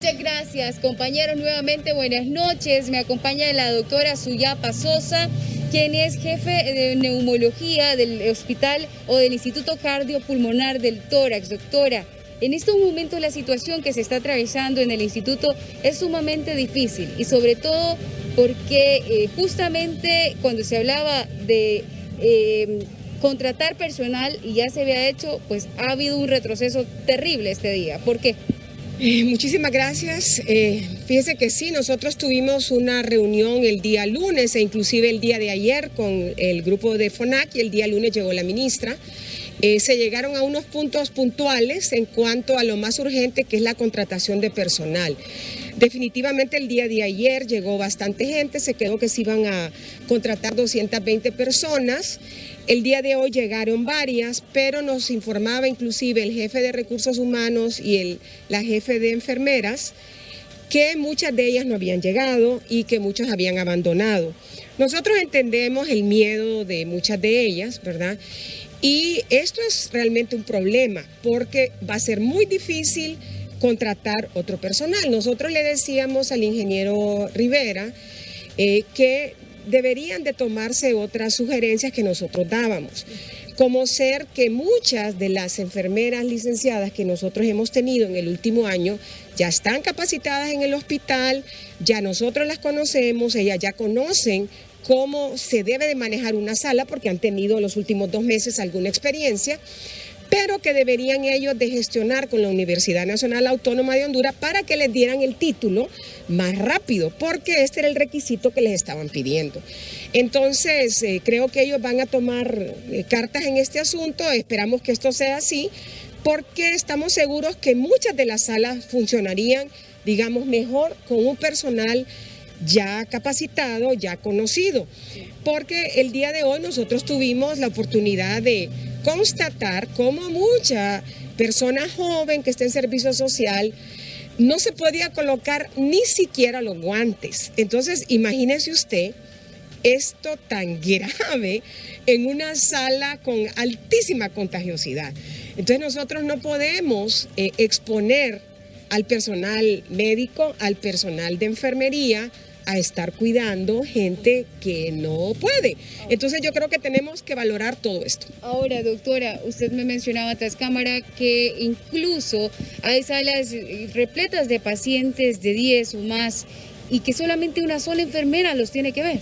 Muchas gracias, compañeros. Nuevamente, buenas noches. Me acompaña la doctora Suyapa Sosa, quien es jefe de neumología del hospital o del Instituto Cardiopulmonar del Tórax. Doctora, en estos momentos la situación que se está atravesando en el instituto es sumamente difícil y sobre todo porque justamente cuando se hablaba de contratar personal y ya se había hecho, pues ha habido un retroceso terrible este día. ¿Por qué? Muchísimas gracias. Fíjese que sí, nosotros tuvimos una reunión el día lunes e inclusive el día de ayer con el grupo de FONAC y el día lunes llegó la ministra. Se llegaron a unos puntos puntuales en cuanto a lo más urgente, que es la contratación de personal. Definitivamente el día de ayer llegó bastante gente, se quedó que se iban a contratar 220 personas. El día de hoy llegaron varias, pero nos informaba inclusive el jefe de recursos humanos y la jefe de enfermeras que muchas de ellas no habían llegado y que muchas habían abandonado. Nosotros entendemos el miedo de muchas de ellas, ¿verdad? Y esto es realmente un problema porque va a ser muy difícil contratar otro personal. Nosotros le decíamos al ingeniero Rivera que deberían de tomarse otras sugerencias que nosotros dábamos, como ser que muchas de las enfermeras licenciadas que nosotros hemos tenido en el último año ya están capacitadas en el hospital, ya nosotros las conocemos, ellas ya conocen cómo se debe de manejar una sala porque han tenido los últimos 2 meses alguna experiencia, pero que deberían ellos de gestionar con la Universidad Nacional Autónoma de Honduras para que les dieran el título más rápido, porque este era el requisito que les estaban pidiendo. Entonces, creo que ellos van a tomar cartas en este asunto, esperamos que esto sea así, porque estamos seguros que muchas de las salas funcionarían, digamos, mejor con un personal ya capacitado, ya conocido, porque el día de hoy nosotros tuvimos la oportunidad de constatar cómo mucha persona joven que está en servicio social no se podía colocar ni siquiera los guantes. Entonces, imagínese usted esto tan grave en una sala con altísima contagiosidad. Entonces, nosotros no podemos exponer al personal médico, al personal de enfermería, a estar cuidando gente que no puede. Entonces yo creo que tenemos que valorar todo esto. Ahora, doctora, usted me mencionaba tras cámara que incluso hay salas repletas de pacientes de 10 o más y que solamente una sola enfermera los tiene que ver.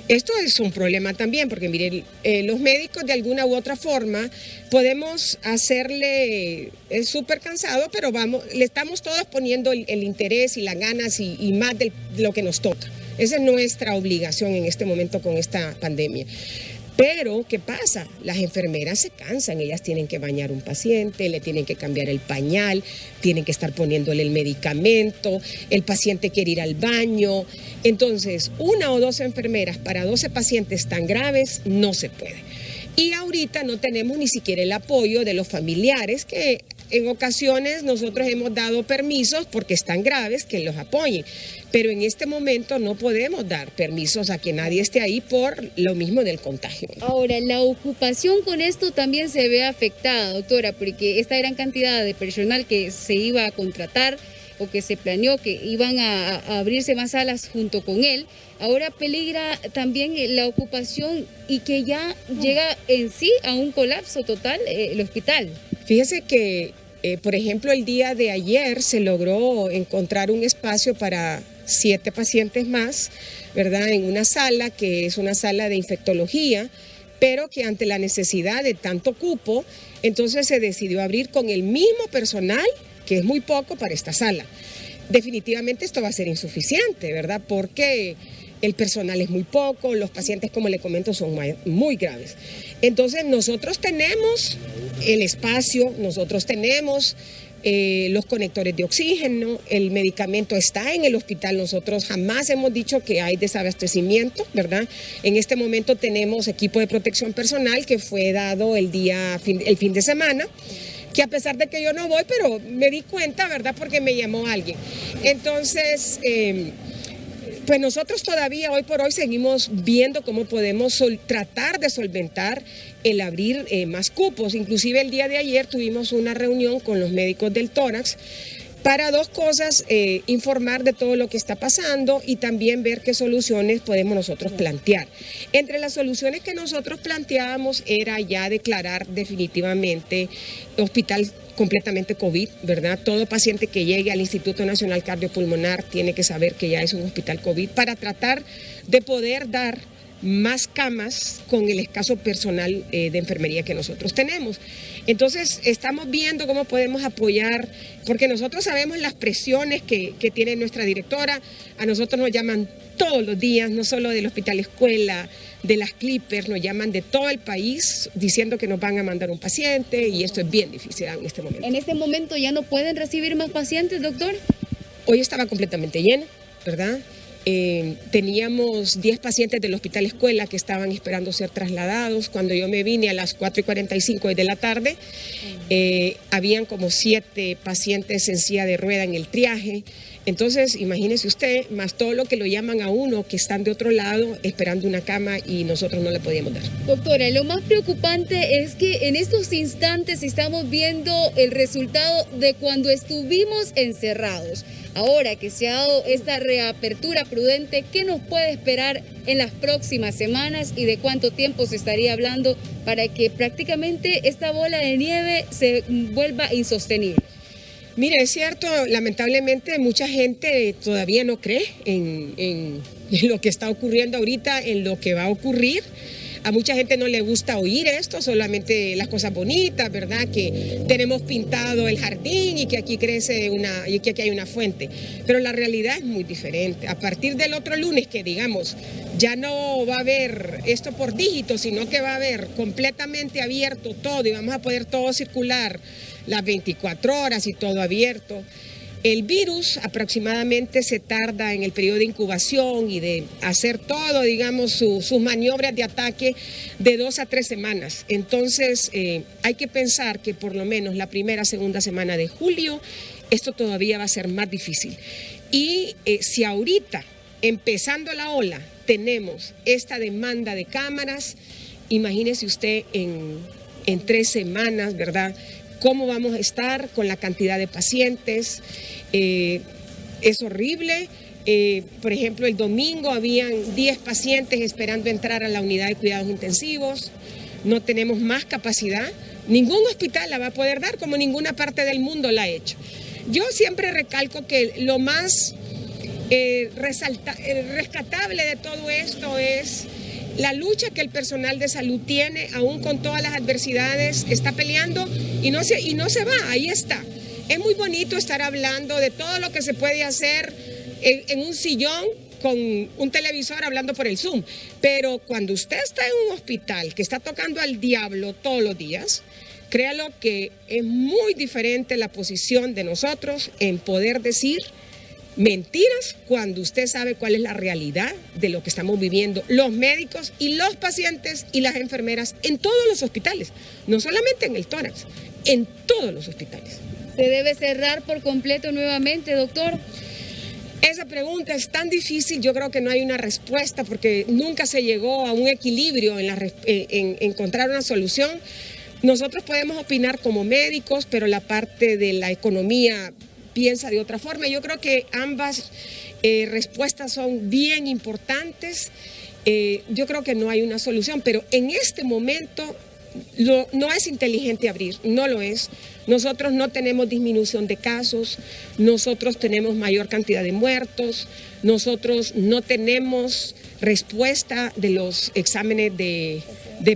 Esto es un problema también, porque miren, los médicos de alguna u otra forma podemos hacerle, es súper cansado, pero le estamos todos poniendo el interés y las ganas y más de lo que nos toca. Esa es nuestra obligación en este momento con esta pandemia. Pero, ¿qué pasa? Las enfermeras se cansan, ellas tienen que bañar a un paciente, le tienen que cambiar el pañal, tienen que estar poniéndole el medicamento, el paciente quiere ir al baño. Entonces, 1 o 2 enfermeras para 12 pacientes tan graves no se puede. Y ahorita no tenemos ni siquiera el apoyo de los familiares que en ocasiones nosotros hemos dado permisos porque están graves que los apoyen, pero en este momento no podemos dar permisos a que nadie esté ahí por lo mismo del contagio. Ahora, la ocupación con esto también se ve afectada, doctora, porque esta gran cantidad de personal que se iba a contratar o que se planeó que iban a abrirse más salas junto con él, ahora peligra también la ocupación y que ya llega en sí a un colapso total el hospital. Fíjese que, por ejemplo, el día de ayer se logró encontrar un espacio para 7 pacientes más, ¿verdad? En una sala que es una sala de infectología, pero que ante la necesidad de tanto cupo, entonces se decidió abrir con el mismo personal, que es muy poco para esta sala. Definitivamente esto va a ser insuficiente, ¿verdad? Porque el personal es muy poco, los pacientes, como le comento, son muy graves. Entonces nosotros tenemos el espacio, nosotros tenemos los conectores de oxígeno, el medicamento está en el hospital, nosotros jamás hemos dicho que hay desabastecimiento, ¿verdad? En este momento tenemos equipo de protección personal que fue dado el fin de semana, que a pesar de que yo no voy, pero me di cuenta, ¿verdad? Porque me llamó alguien. Entonces, pues nosotros todavía hoy por hoy seguimos viendo cómo podemos tratar de solventar el abrir más cupos. Inclusive el día de ayer tuvimos una reunión con los médicos del tórax para dos cosas, informar de todo lo que está pasando y también ver qué soluciones podemos nosotros plantear. Entre las soluciones que nosotros planteábamos era ya declarar definitivamente hospital completamente COVID, ¿verdad? Todo paciente que llegue al Instituto Nacional Cardiopulmonar tiene que saber que ya es un hospital COVID para tratar de poder dar más camas con el escaso personal de enfermería que nosotros tenemos. Entonces, estamos viendo cómo podemos apoyar, porque nosotros sabemos las presiones que tiene nuestra directora. A nosotros nos llaman todos los días, no solo del Hospital Escuela, de las Clippers, nos llaman de todo el país diciendo que nos van a mandar un paciente y esto es bien difícil en este momento. ¿En este momento ya no pueden recibir más pacientes, doctor? Hoy estaba completamente lleno, ¿verdad? Teníamos 10 pacientes del Hospital Escuela que estaban esperando ser trasladados. Cuando yo me vine a las 4:45 de la tarde, habían como 7 pacientes en silla de rueda en el triaje. Entonces, imagínese usted, más todo lo que lo llaman a uno que están de otro lado esperando una cama y nosotros no le podíamos dar. Doctora, lo más preocupante es que en estos instantes estamos viendo el resultado de cuando estuvimos encerrados. Ahora que se ha dado esta reapertura prudente, ¿qué nos puede esperar en las próximas semanas y de cuánto tiempo se estaría hablando para que prácticamente esta bola de nieve se vuelva insostenible? Mire, es cierto, lamentablemente mucha gente todavía no cree en lo que está ocurriendo ahorita, en lo que va a ocurrir. A mucha gente no le gusta oír esto, solamente las cosas bonitas, ¿verdad? Que tenemos pintado el jardín y que aquí crece y que aquí hay una fuente. Pero la realidad es muy diferente. A partir del otro lunes, que digamos, ya no va a haber esto por dígitos, sino que va a haber completamente abierto todo y vamos a poder todo circular las 24 horas y todo abierto. El virus aproximadamente se tarda en el periodo de incubación y de hacer todo, digamos, sus maniobras de ataque de 2 a 3 semanas. Entonces, hay que pensar que por lo menos la primera, segunda semana de julio, esto todavía va a ser más difícil. Y si ahorita, empezando la ola, tenemos esta demanda de cámaras, imagínese usted en 3 semanas, ¿verdad?, cómo vamos a estar con la cantidad de pacientes. Es horrible. Por ejemplo, el domingo habían 10 pacientes esperando entrar a la unidad de cuidados intensivos. No tenemos más capacidad. Ningún hospital la va a poder dar, como ninguna parte del mundo la ha hecho. Yo siempre recalco que lo más rescatable de todo esto es la lucha que el personal de salud tiene, aún con todas las adversidades, está peleando y no se va, ahí está. Es muy bonito estar hablando de todo lo que se puede hacer en un sillón con un televisor hablando por el Zoom, pero cuando usted está en un hospital que está tocando al diablo todos los días, créalo que es muy diferente la posición de nosotros en poder decir mentiras cuando usted sabe cuál es la realidad de lo que estamos viviendo los médicos y los pacientes y las enfermeras en todos los hospitales, no solamente en el tórax, en todos los hospitales. ¿Se debe cerrar por completo nuevamente, doctor? Esa pregunta es tan difícil, yo creo que no hay una respuesta porque nunca se llegó a un equilibrio en encontrar una solución. Nosotros podemos opinar como médicos, pero la parte de la economía piensa de otra forma. Yo creo que ambas respuestas son bien importantes. Yo creo que no hay una solución, pero en este momento no es inteligente abrir, no lo es. Nosotros no tenemos disminución de casos, nosotros tenemos mayor cantidad de muertos, nosotros no tenemos respuesta de los exámenes de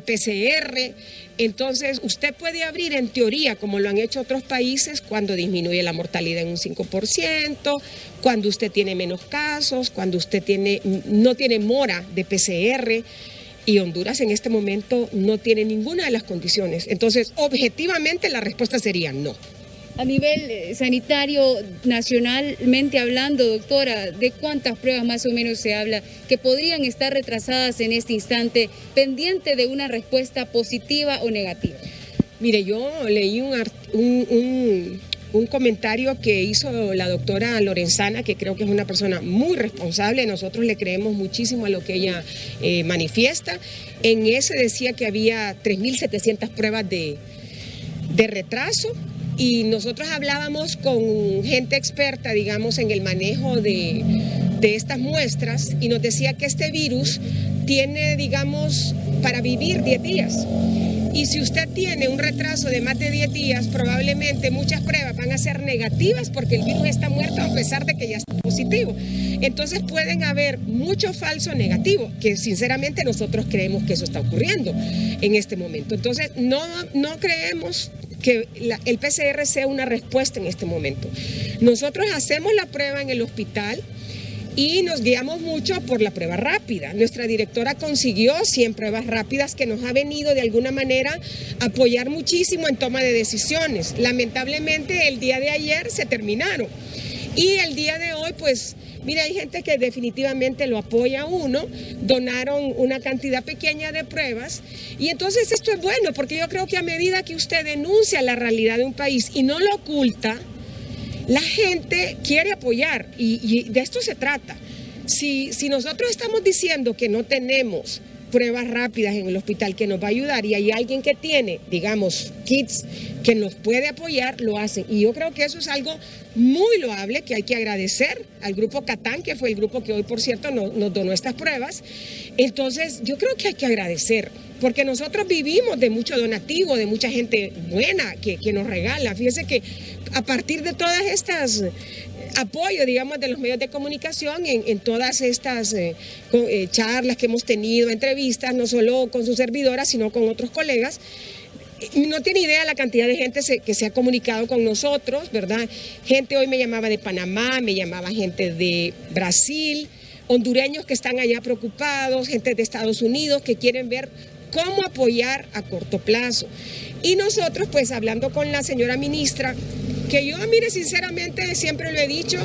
PCR. Entonces, usted puede abrir en teoría, como lo han hecho otros países, cuando disminuye la mortalidad en un 5%, cuando usted tiene menos casos, cuando usted no tiene mora de PCR, y Honduras en este momento no tiene ninguna de las condiciones. Entonces, objetivamente la respuesta sería no. A nivel sanitario, nacionalmente hablando, doctora, ¿de cuántas pruebas más o menos se habla que podrían estar retrasadas en este instante, pendiente de una respuesta positiva o negativa? Mire, yo leí un comentario que hizo la doctora Lorenzana, que creo que es una persona muy responsable. Nosotros le creemos muchísimo a lo que ella manifiesta. En ese decía que había 3.700 pruebas de retraso. y nosotros hablábamos con gente experta, digamos, en el manejo de estas muestras y nos decía que este virus tiene, digamos, para vivir 10 días. Y si usted tiene un retraso de más de 10 días, probablemente muchas pruebas van a ser negativas porque el virus está muerto a pesar de que ya está positivo. Entonces pueden haber mucho falso negativo, que sinceramente nosotros creemos que eso está ocurriendo en este momento. Entonces no creemos que el PCR sea una respuesta en este momento. Nosotros hacemos la prueba en el hospital y nos guiamos mucho por la prueba rápida. Nuestra directora consiguió 100 pruebas rápidas que nos ha venido de alguna manera a apoyar muchísimo en toma de decisiones. Lamentablemente el día de ayer se terminaron y el día de hoy pues mira, hay gente que definitivamente lo apoya a uno, donaron una cantidad pequeña de pruebas y entonces esto es bueno porque yo creo que a medida que usted denuncia la realidad de un país y no lo oculta, la gente quiere apoyar y de esto se trata. Si nosotros estamos diciendo que no tenemos pruebas rápidas en el hospital que nos va a ayudar y hay alguien que tiene, digamos, kits que nos puede apoyar, lo hacen. Y yo creo que eso es algo muy loable que hay que agradecer al grupo Catán, que fue el grupo que hoy, por cierto, nos donó estas pruebas. Entonces, yo creo que hay que agradecer, porque nosotros vivimos de mucho donativo, de mucha gente buena que nos regala. Fíjese que a partir de todas estas apoyo, digamos, de los medios de comunicación en todas estas charlas que hemos tenido, entrevistas, no solo con su servidora, sino con otros colegas. No tiene idea la cantidad de gente que se ha comunicado con nosotros, ¿verdad? Gente hoy me llamaba de Panamá, me llamaba gente de Brasil, hondureños que están allá preocupados, gente de Estados Unidos que quieren ver cómo apoyar a corto plazo. Y nosotros, pues, hablando con la señora ministra, que yo, mire, sinceramente, siempre lo he dicho,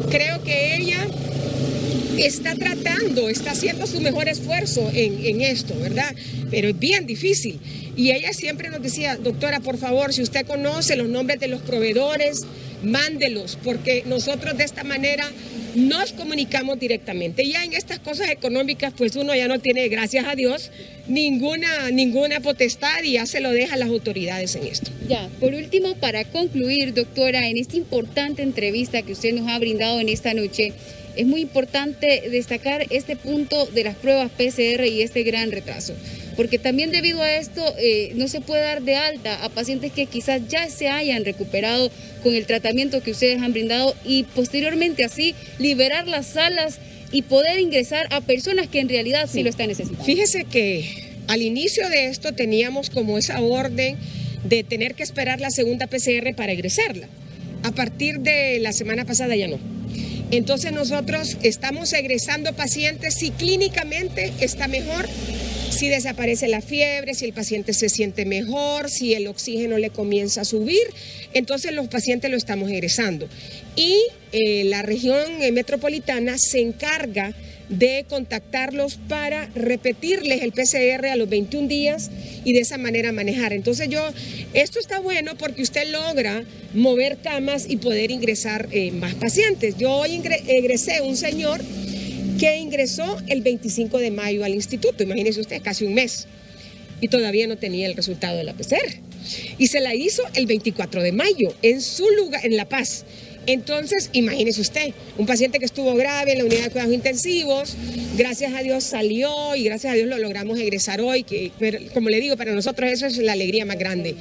creo que ella está haciendo su mejor esfuerzo en esto, ¿verdad? Pero es bien difícil. Y ella siempre nos decía, doctora, por favor, si usted conoce los nombres de los proveedores, mándelos, porque nosotros de esta manera nos comunicamos directamente. Ya en estas cosas económicas, pues uno ya no tiene, gracias a Dios, ninguna potestad y ya se lo deja a las autoridades en esto. Ya, por último, para concluir, doctora, en esta importante entrevista que usted nos ha brindado en esta noche, es muy importante destacar este punto de las pruebas PCR y este gran retraso, porque también debido a esto no se puede dar de alta a pacientes que quizás ya se hayan recuperado con el tratamiento que ustedes han brindado y posteriormente así liberar las salas y poder ingresar a personas que en realidad sí lo están necesitando. Fíjese que al inicio de esto teníamos como esa orden de tener que esperar la segunda PCR para egresarla. A partir de la semana pasada ya no. Entonces nosotros estamos egresando pacientes si clínicamente está mejor, si desaparece la fiebre, si el paciente se siente mejor, si el oxígeno le comienza a subir, entonces los pacientes lo estamos egresando. Y la región metropolitana se encarga de contactarlos para repetirles el PCR a los 21 días y de esa manera manejar. Entonces esto está bueno porque usted logra mover camas y poder ingresar más pacientes. Yo hoy egresé un señor que ingresó el 25 de mayo al instituto, imagínese usted, casi un mes, y todavía no tenía el resultado de la PCR. Y se la hizo el 24 de mayo en su lugar, en La Paz. Entonces, imagínese usted, un paciente que estuvo grave en la unidad de cuidados intensivos, gracias a Dios salió y gracias a Dios lo logramos egresar hoy, pero, como le digo, para nosotros eso es la alegría más grande.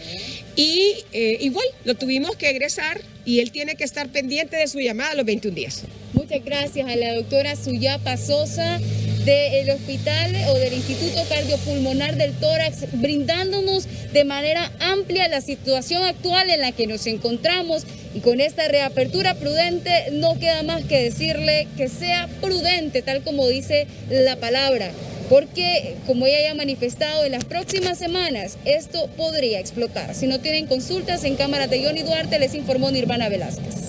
Y igual, lo tuvimos que egresar y él tiene que estar pendiente de su llamada a los 21 días. Muchas gracias a la doctora Suyapa Sosa del Hospital o del Instituto Cardiopulmonar del Tórax, brindándonos de manera amplia la situación actual en la que nos encontramos. Y con esta reapertura prudente no queda más que decirle que sea prudente, tal como dice la palabra, porque como ella ya ha manifestado, en las próximas semanas esto podría explotar. Si no tienen consultas en cámaras de Johnny Duarte, les informó Nirvana Velázquez.